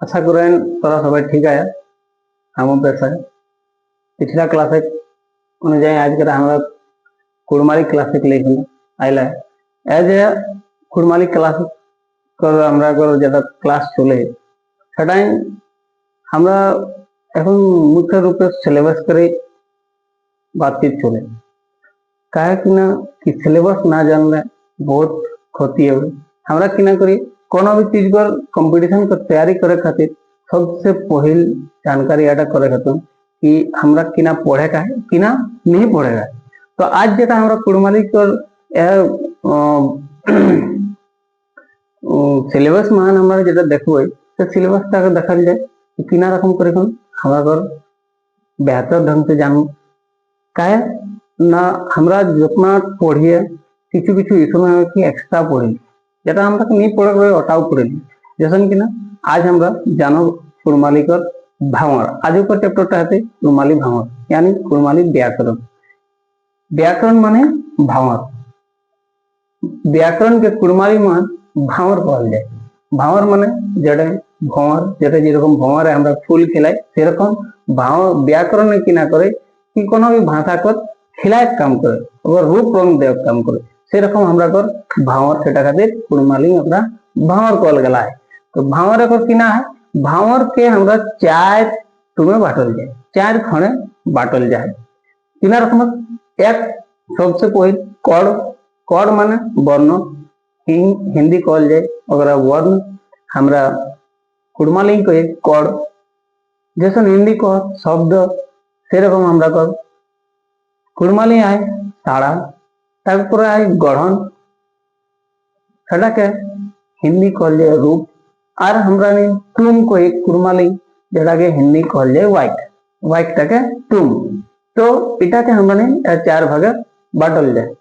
আশা করেন তোরা সবাই ঠিক আছে। আমার পেশায় पिछला क्लासे অনুযায়ী আজকে আমরা কুড়মালি ক্লাসিক লিখি আইলা এজ এ কুড়মালি ক্লাস করে আমরা যেটা ক্লাস চলে সেটাই আমরা এখন মুখ্য রূপে সিলেবাস করে बातचीत चले काहे कि ना कि सिलेबस ना जानले बहुत क्षति है। हमरा कि ना करी कोनो भी चीज पर कंपटीशन को तैयारी करे खातिर सबसे पहल जानकारी आटा करे खातिर कि हमरा कि ना पढ़े का है कि ना नहीं पढ़ेगा। तो आज जेटा हमरा कुड़माली कर सिलेबस मान हमारे जेटा देखबो तो सिलेबस टाके देखल जाए कि किना रकम करे हमरा कर बेहतर ढंग से जानू काहे ना हमरा जितना पढ़िए किछु किछु इसमें कि एक्स्ट्रा पढ़ी जेटा हमरा नहीं पढ़े ओटाও पढ़ी जैसे कि ना आज हमरा जानो कुड़माली कर भावर आज ऊपर चैप्टरটা है कुड़माली भावर यानी कुड़माली व्याकरण। व्याकरण माने भावर व्याकरण के कुड़माली मान भावर कहल जाए। भावर माने जेडे भंवर जेटा যেরকম भंवर আমরা ফুল খেলাই সেরকম भावर व्याकरण की ना करे कि कोनो भी भाषा को खिलायक काम करे और रूप रंग देव काम करे से रकम हमरा कर भावर सेटा खातिर कुड़माली हमरा भावर कहल गेला है। तो भावर एकर किना है भावर के हमरा चार टुमे बाटल जाए चार खणे बाटल जाए किना रकम एक सबसे पहले कड़ कड़ माने वर्ण हिंदी कहल जाए अगर वर्ण हमरा कुड़माली को कड़ जैसे हिंदी को शब्द से रकम हमरा कर कुड़माली आए ताड़ा तारपर आए गढ़न सेटाके हिंदी कहल जाए रूप और हमरा टूम को एक कुड़माली जेटाके हिंदी कहल जाए वाइट वाइट टाके टूम। तो इटाके हमरा चार भागे बाटल जाए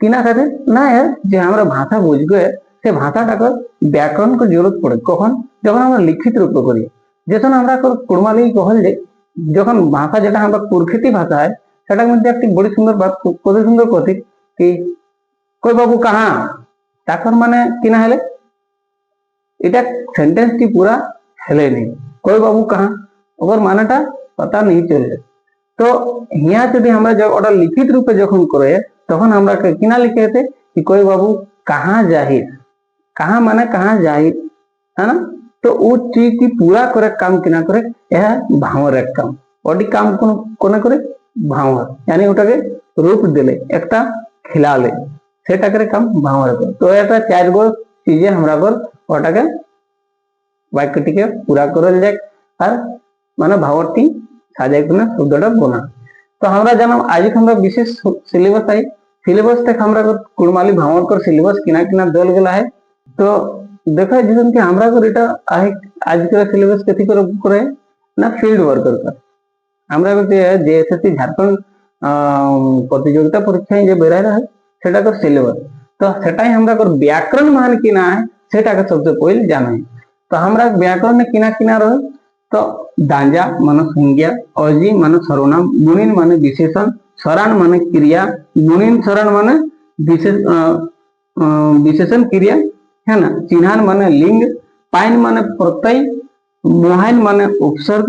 किना खातिर ना है जे हमरा भाषा बुझबे से भाषाटाके व्याकरण को जरूरत पड़े कखन जखन हमरा लिखित रूप करी जैसे हमरा कुड़माली कहल जाए যখন ভাষা যেটা আমরা প্রকৃতি ভাষা है সেটার মধ্যে একটি বড় সুন্দর বাত কত সুন্দর কথি कि কই বাবু कहां তাকর মানে কিনা হলে এটা সেন্টেন্সটি পুরা হেলে নেই কই বাবু कहां ওর মানেটা पता नहीं चले। तो यहाँ যদি আমরা ওটা লিখিত রূপে যখন করে তখন আমরা কিনা লিখে হতে कि कोई बाबू कहां जाहिर कहां माने कहां जाहिर है ना। तो वो चीज की पूरा करे काम किना करे यह भावर एक काम ओडी काम कोने करे भावर यानी ওটাকে रूप दिले একটা खिलाले সেটা করে काम भावर করে। तो এটা চার গো चीजें हमरा कर ওটাকে বাক্যটিকে पूरा করল যায় আর মানে ভাবটি সাজাই করে শব্দটা বনা। तो हमरा জানো আজ আমরা বিশেষ সিলেবাস আই সিলেবাস থেকে আমরা কুড়মালি ভাवर कर सिलेबस किना किना दल गेला है। तो देखा जैसे कि हमरा को এটা आज के सिलेबस कथी करे ना फील्ड वर्कर का আমরা যে এসএসসি ঝাড়খণ্ড প্রতিযোগিতা পরীক্ষায় যে বেরায় रहा है সেটা को सिलेबस। तो সেটাই আমরা को व्याकरण मान किना है সেটাকে सबसे पहले जाना है। तो हमरा व्याकरण में किना किना रहे तो दांजा माने संज्ञा अजी माने सर्वनाम गुणिन माने विशेषण सरान माने क्रिया गुणिन सरान माने विशेषण क्रिया है ना। चिन्हान माने लिंग पाइन माने प्रत्यय मोहाइन माने उपसर्ग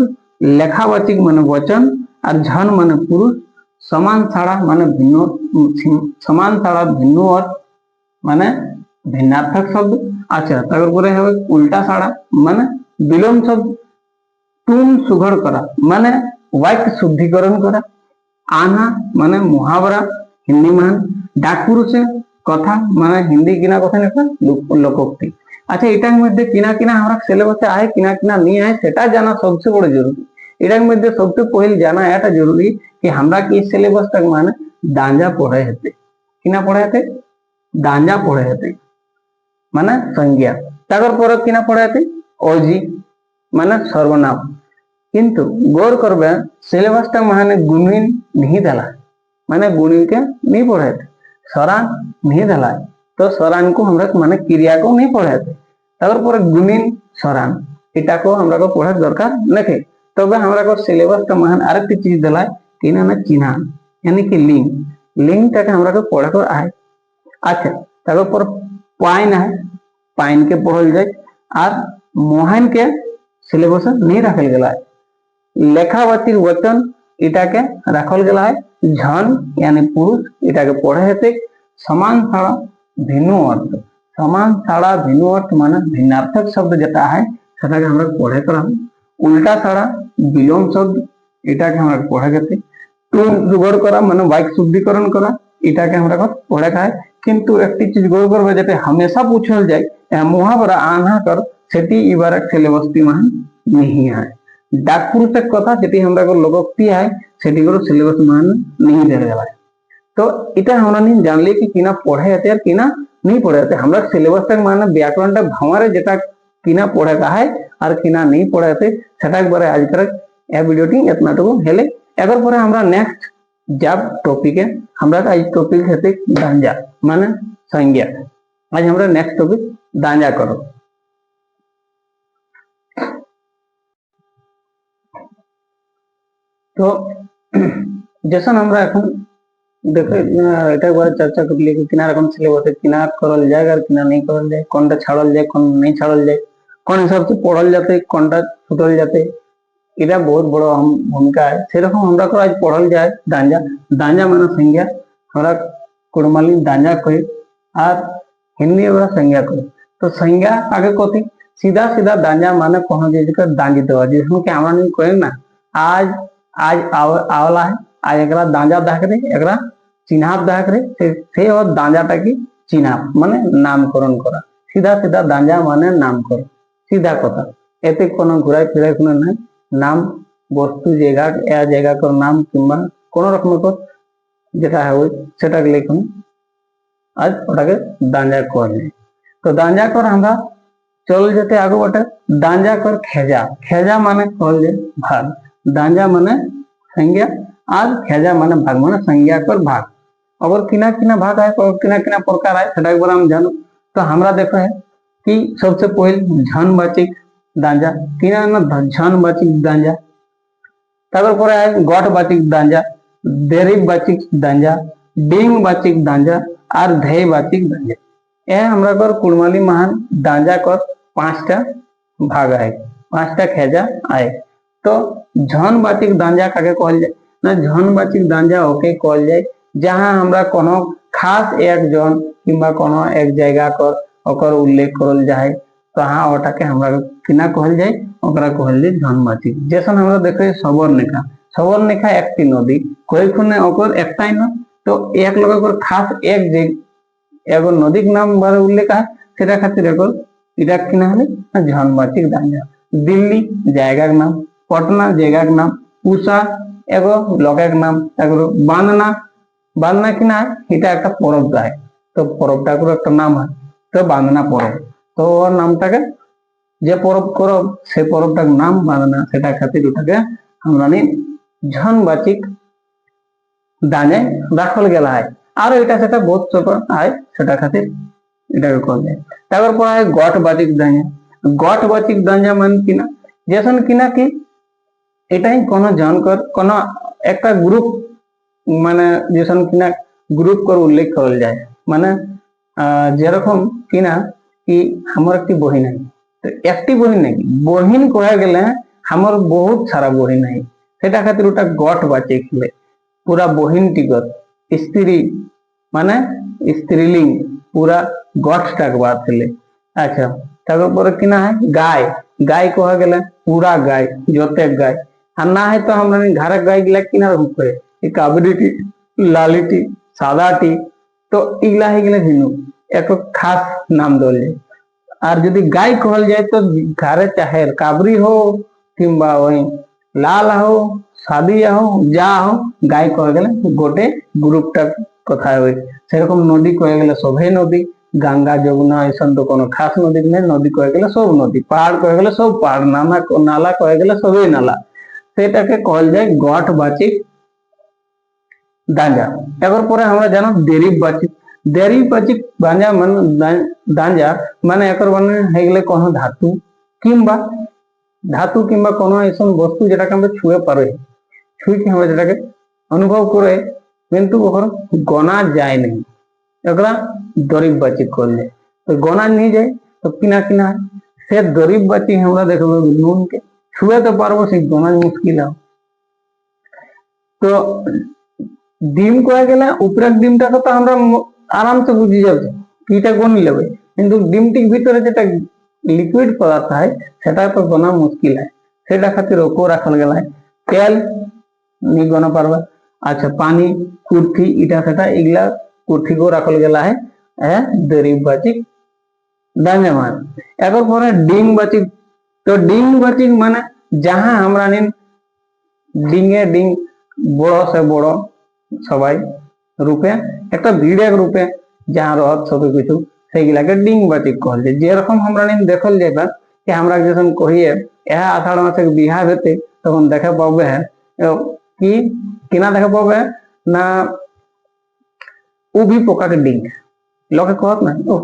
लेखावाचिक माने वचन और झन माने पुरुष समान छाड़ा माने भिन्न समान छाड़ा भिन्न अर्थ माने भिन्नार्थक शब्द। अच्छा तारपरे है उल्टा छाड़ा माने विलोम शब्द टूम सुघड़ करा माने वाक्य शुद्धिकरण करा आना माने मुहावरा हिंदी मान डाक पुरुष कथा माने हिंदी किना कथा लोकोक्ति। अच्छा এটার মধ্যে কিনা কিনা আমরা সিলেবাসে আয় কিনা কিনা नहीं आए সেটা জানা सबसे बड़ जरूरी। এটার মধ্যে सबसे पहले जाना এটা जरूरी कि हमरा की सिलेबस तक माने दांजा पढ़े हेते किना पढ़े हेते दांजा पढ़े हेते माने संज्ञा ताकर पर किना पढ़े हेते अजी माने सर्वनाम किंतु गौर करबे सिलेबस तक माने गुणिन नहीं देला माने गुणिन के नहीं पढ़े सरान नहीं देला। तो सरान को हमरा माने क्रिया को नहीं पढ़े तापर पर गुणिन सरान এটা को हमरा को पढ़े दरकार नहीं। तब हमरा को सिलेबस का मान आरेकटी चीज देला किना ना चिन्ह यानी कि लिंग लिंग टाके हमरा को पढ़े को आए। अच्छा तापर पर पाइन है पाइन के पढ़ल जाए और मोहन के सिलेबस नहीं रखल गया है। लेखावाचिक वचन इटाके रखल गया है झन यानी पुरुष इटाके पढ़े हेते। समान छाड़ा भिन्न अर्थ, समान छाड़ा भिन्न अर्थ माने भिन्नार्थक शब्द जेटा है सेटाके हमरा पढ़े करा। उल्टा छाड़ा विलोम शब्द इटाके हमरा पढ़े हेते। टूम जोड़ करा माने वाक्य शुद्धिकरण करा इटाके हमरा पढ़े का है। किंतु एक चीज गौर करबे जेटे हमेशा पूछल जाए मुहावरा आन्हा कर सेटी इबार सिलेबस ती मान नहीं है। डाक पुरुषक कथा जेटी हमरा को लोकोक्ति है सेटी को सिलेबस मान नहीं दे रहा है। तो इटा हमरा नहीं जानले कि किना पढ़े हेते और किना नहीं पढ़े हेते। हमरा सिलेबस तक माने व्याकरण टा भावारे जेटा किना पढ़े का है और किना नहीं पढ़े हेते सेटा एक बारे आज तक ए वीडियोटी एतनाटुकु हेले। एकर परे हमरा नेक्स्ट जब टॉपिक है हमरा का आज टॉपिक हेते दांजा माने संज्ञा। आज हमरा नेक्स्ट टॉपिक दांजा करो। तो जैसा हमरा এখন দেখে এটা একবার চর্চা করলি कि किना रकम सिलेबस है किना करल जाए और किना नहीं करल जाए, कोनटा छाड़ल जाए कोन नहीं छाड़ल जाए, कोन हिसाब से पढ़ल जाते कोनटा छूटल जाते এটা बहुत बड़ा भूमिका है। সেরকম আমরা को आज पढ़ल जाए दांजा। दांजा माने संज्ञा हमरा कुड़माली दांजा कहे और हिंदी में संज्ञा कहे। तो संज्ञा आगे कथी सीधा सीधा दांजा माने कौन चीज का दांजी देवा जिसमें कि हमरा नहीं कहे ना आज आज आवला है आज एकरा दांजा दाख रे एकरा चिन्हाप दाख रे से और दांजाटा की चिन्हाप माने नामकरण करा। सीधा सीधा दांजा माने नामकरण सीधा कथा एते कोनो घुराई फिराई कोनो नहीं। नाम वस्तु जगह या जगह का नाम किंबा कोनो रकम को जेटा है वो सेटा के लेखन आज ओटाके दांजा कर। तो दांजा कर हमरा चल जेते आगे बटे दांजा कर खेजा। खेजा माने कहल जे भाग, दांजा माने संज्ञा आज खेजा माने भाग माने संज्ञा कर भाग। अगर किना किना भाग है किना किना प्रकार है सेटा एक बार हम जानो। तो हमरा देखो है कि सबसे पहले झनवाचिक दांजा किना ना झनवाचिक दांजा तापर परे है गठवाचिक दांजा, देरीवाचिक दांजा, डिंगवाचिक दांजा और ध्ययवाचिक दांजा। ए हमरा कर कुड़माली महान दांजा कर पांचटा भाग है पांचटा खेजा आए। तो झनवाचिक दांजा काके कहल जाए ना झनवाचिक दांजा ओके कहल जाए जहां हमरा कोनो खास एक जन किंबा कोनो एक जगह कर ओकर उल्लेख करल जाए तो हाँ ओटाके हमरा किना कहल जाए ओकरा कहल जाए झनवाचिक। जैसन हमरा देखे सबरनेखा सबरनेखा एकटी नदी कोई खुने ओकर एकटाई न तो एक लोग ओकर खास एक एगो नदी के नाम बारे उल्लेख है सेटा खातिर एगो इटा किना हले झनवाचिक दांजा। दिल्ली जगह के नाम, पटना जगह के नाम, पूसा एगो लोके के नाम, एगो बांदना बांदना किना है इटा एक परब है तो परबटा को एक नाम है तो बांदना परब। तो और नामटाके जे परब करब से परबटार नाम बांदना सेटा खातिर ओटाके हमरा ने झनवाचिक दांजा राखल गेला है। और এটা সেটা बहुत ছোট है সেটা খাतिर এটাকে কল যায়। তারপর পড়া হয় গঠবাচিক দাঁজা। গঠবাচিক দাঁজা মানে কিনা যেসন কিনা কি এটাই কোনো জনকর কোনো একটা গ্রুপ মানে যেসন কিনা গ্রুপ করে উল্লেখ করল যায় মানে যেরকম কিনা कि हमर একটি বহিন है तो একটি বহিন নাকি বহিন কয়া গেলে हमर बहुत सारा बहिन है সেটা খাतिर ওটা গঠবাচিক হলে पूरा बहिन टिकर स्त्री माने स्त्रीलिंग पूरा गठटाक बात हले। अच्छा तारपर किना है गाय गाय कहा गेले पूरा गाय जोते गाय और ना है तो हमरा घर गाय गिला किना रूप है काबरीटी लालीटी सादाटी तो इगला है गेले भिनु एक खास नाम दल जाए। और यदि गाय कहल जाए तो घरे चाहे काबरी हो किंबा वही लाल हो सादिया हो जा हो गाय कह गले गोटे ग्रुपटा कथा हुए। सेरकम नदी कह गले सभे नदी गंगा जमुना ऐसा तो कोनो खास नदी नहीं नदी कह गले सब नदी पहाड़ कह गले सब पहाड़ नाला नाला कह गले सबे नाला सेटाके कहल जाए गठवाचिक दांजा। एकर परे हमरा जानो देरीवाचिक देरीवाचिक दांजा मन दांजा माने एकर माने हे गेले कोनो धातु किंबा कोनो ऐसा वस्तु जेटाके हम छुए पारे छुई के हमरा जेटाके अनुभव करे किंतु ओकर गना जाए नहीं एकरा देरीवाचिक कहल जाए। तो गना नहीं जाए तो किना किना সে গরিব বাচ্চি আমরা দেখবো নুনকে ছুঁয়ে তো পারবো, সেই গোনা মুশকিল হবে। তো ডিম কয়ে গেলে উপরের ডিমটাকে তো আমরা আরামসে বুঝে যাবে কিটা গণ নেবে, কিন্তু ডিমটির ভিতরে যেটা লিকুইড পদার্থ হয় সেটা তো গোনা মুশকিল হয়। সেটা খাतिर ওকে রাখল গেল তেল নি গোনা পারবে। আচ্ছা পানি কুর্থি ইটা সেটা এগুলা কুর্থি को রাখল গেলা है गरीब बाचिक दांजा मान। এরপর পরে ডিম বাচিক। তো ডিম বাচিক মানে যাহা আমরা নিন ডিঙে ডিং বড় সে বড় সবাই রূপে একটা ভিড়ের রূপে যাহা রহত সব কিছু সেইগুলাকে ডিং বাচিক কহল যায়। যেরকম আমরা নিন দেখল যাবা যে আমরা যখন কহিয়ে এহা আষাঢ় মাসে বিহা হতে তখন দেখা পাবে কি কিনা দেখা পাবে না উভি পোকাকে ডিং লোকে কহত না ও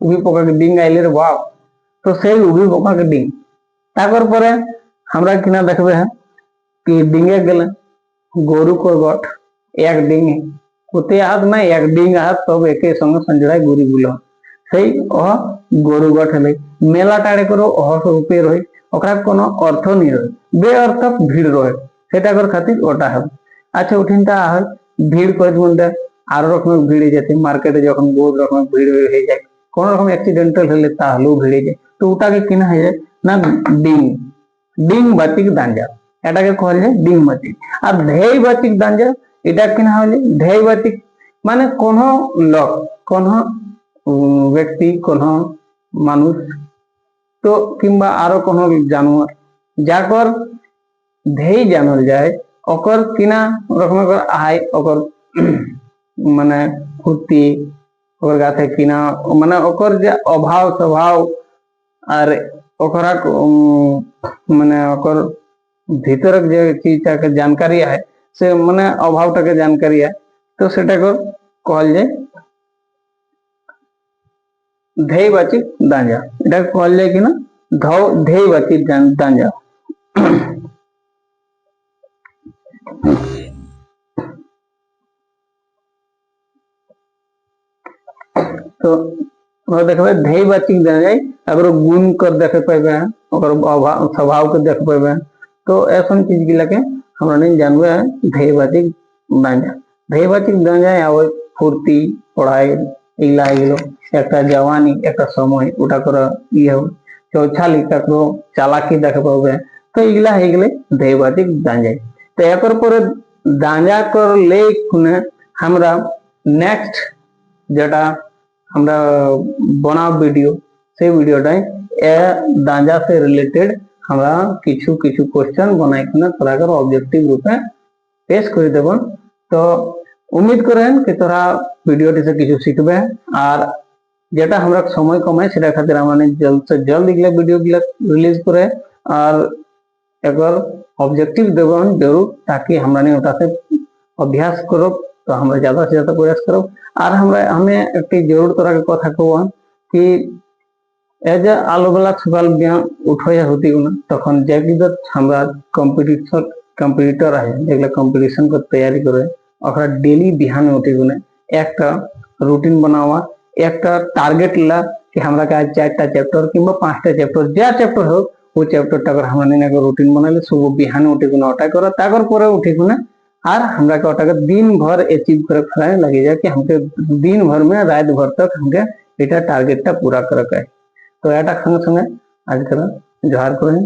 উভি পোকাকে ডিং আইলে রে বাপ। তো সেই উভি পোকাকে ডিং তারপর পরে আমরা কিনা দেখবে कि डिंगे गले गरु को गठ एक डिंग कुते हाथ में एक डिंग हाथ तब एक संगे संजड़ा गुरी गुलो সেই অহ গরু গঠ হলে মেলা টাড়ে করে অহ রূপে রয়ে ওকরা কোনো অর্থ নি রয়ে বেঅর্থক ভিড় রয়ে সেটা কর খাতির ওটা হবে। আচ্ছা উঠিনটা হয় ভিড় করে বলতে আরো রকমের ভিড়ে যেতে মার্কেটে যখন বহুত রকমের ভিড় হয়ে যায় কোন রকম অ্যাক্সিডেন্টাল হলে তাহলেও ভিড়ে যায়। তো ওটাকে কিনা হয়ে যায় না ডিং ডিং বাতিক দাঞ্জা এটাকে কহল যায় ডিং বাতিক। আর ঢেই বাতিক দাঞ্জা এটা কিনা হলে ঢেই বাতিক মানে কোন লোক কোন ব্যক্তি কোন মানুষ তো কিংবা আরো কোন জানোয়ার যাকর ঢেই জানল যায় ওকর কিনা রকম আয় ওকর মানে ফুর্তি ওকর গাছে কিনা মানে ওকর যে অভাব স্বভাব আর ওকরা মানে ওকর ভিতর যে चीजটাকে जानकारी है से মানে অভাবটাকে जानकारी है तो সেটা কহল যায় ঢেই বাচিক দাঞ্জা। এটা কহল যায় কিনা ঢেই বাচিক দাঞ্জা। तो देखबे ढेई बाचिक दांजाई अगर गुण कर देखे पाबे ओकर स्वभाव के देख पाबे तो ऐसा चीज गिला के हमरा नहीं जानबे ढेई बाचिक दांजा। ढेई बाचिक दांजा आवे फुर्ती पढ़ाई इला एगुलो একটা জওয়ানি একটা সময় ওটা করে ইয়ে চৌছালি কাকরো চালাকি দেখে পাবে তো এগুলা হয়ে গেলে ঢেই বাচিক দাঁজাই। তো এরপর পরে দাঁজা করলে আমরা নেক্সট যেটা আমরা বানাব ভিডিও সেই ভিডিওটাই দাঁজা से रिलेटेड আমরা কিছু কিছু কোশ্চেন বানাই কিনা তোরা कर ऑब्जेक्टिव रूपে पेश করে দেব। তো उम्मीद करें कि তোরা ভিডিওটি से কিছু শিখবে আর যেটা আমরা সময় কমাই সেটা খাतिर আমরা জলদ से जल्द এগুলা ভিডিও গুলা রিলিজ করে আর একবার ऑब्जेक्टिव देवन जरूर ताकि हमरा ने ওটাতে अभ्यास करो तो আমরা ज्यादा से ज्यादा प्रयास करो। আর আমরা हमें একটি জরুর তোরাকে কথা কব कि এজ আলো বেলা সকাল বিয়া উঠয়া হতি না তখন যেগুলো আমরা কম্পিটিটর আছে যেগুলো কম্পিটিশন को तैयारी করে ওরা डेली बिहान उठे गुने একটা रूटीन बनावा একটা टारगेट ला कि हमरा का आज 4टा चैप्टर किंबा 5टा चैप्टर যা चैप्टर हो वो चैप्टरটা করে আমরা নিনা को रूटीन बनाले सुबह बिहान उठे गुने ওটা করা তারপর পরে उठे गुने আর हमरा का ওটাকে दिन भर अचीव करे फराए लगे जाए कि हमके दिन भर में रात भर तक हमके এটা টার্গেটটা पूरा करे। तो এটা संगे संगे आज कर जोहार करें।